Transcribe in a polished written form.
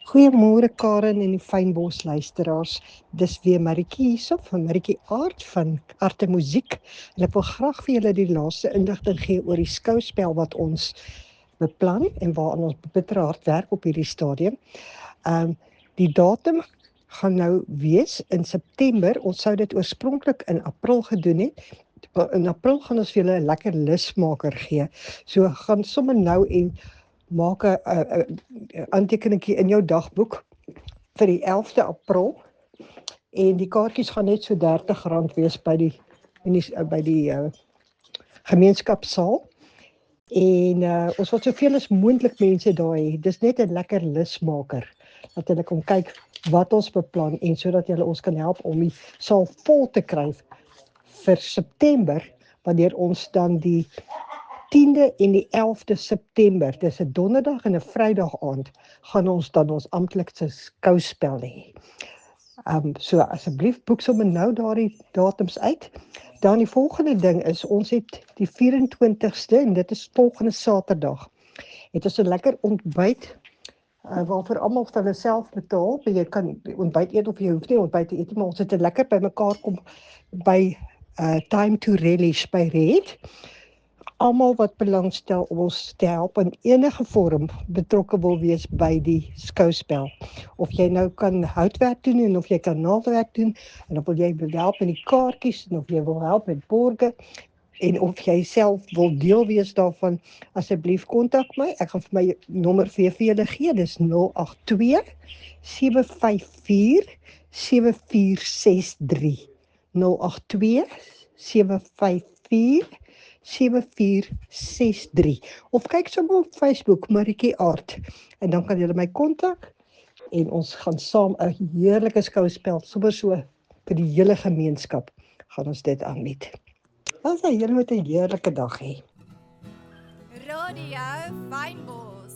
Goeiemôre Karen en die fynbos luisteraars. Dis weer Maritjie hierso van Maritjie Aard van Arte Musiek. En ek wil graag vir julle die laaste inligting gee oor die skouspel wat ons beplan en waaraan ons bitter hard werk op hierdie stadium. Die datum gaan nou wees in September. Ons sou dit oorspronklik in April gedoen het. Maar in April gaan ons vir julle 'n lekker lusmaker gee. So gaan sommer nou en maak 'n aantekeningkie in jou dagboek vir die 11de April en die kaartjies gaan net so R30 wees by die gemeenskapsaal. En ons wil soveel as moontlik mense daar hê. Dis net 'n lekker lusmaker dat hulle kom kyk wat ons beplan en sodat hulle ons kan help om die saal vol te kry vir September, wanneer ons dan die 10de en die 11de September, dis 'n donderdag en 'n Vrydag aand, gaan ons dan ons amptelike skouspel hê. So asseblief boek sommer nou daardie datums uit. Dan die volgende ding is, ons het die 24ste en dit is volgende Saterdag. Het ons 'n lekker ontbyt waarvoor almal vir hulle self betaal. Jy kan ontbyt eet of jy hoef nie ontbyt te eet nie, maar ons het 'n lekker by mekaar kom by Time to Relish by Red. Almal wat belangstel om ons te help in enige vorm betrokke wil wees by die skouspel. Of jy nou kan houtwerk doen en of jy kan naaldwerk doen en of jy wil help met die kaartjies en of jy wil help met borge en of jy self wil deel wees daarvan, asseblief kontak my. Ek gaan vir my nommer vir julle gee. Dis 082 754 7463. 082 754 7463. Of kyk sommer op Facebook, Maritjie Aard. En dan kan julle my kontak en ons gaan saam 'n heerlike skouspel, sommer so vir die hele gemeenskap gaan ons dit aanbied. Ons sê julle moet 'n heerlike dag hê. Radio Fynbos.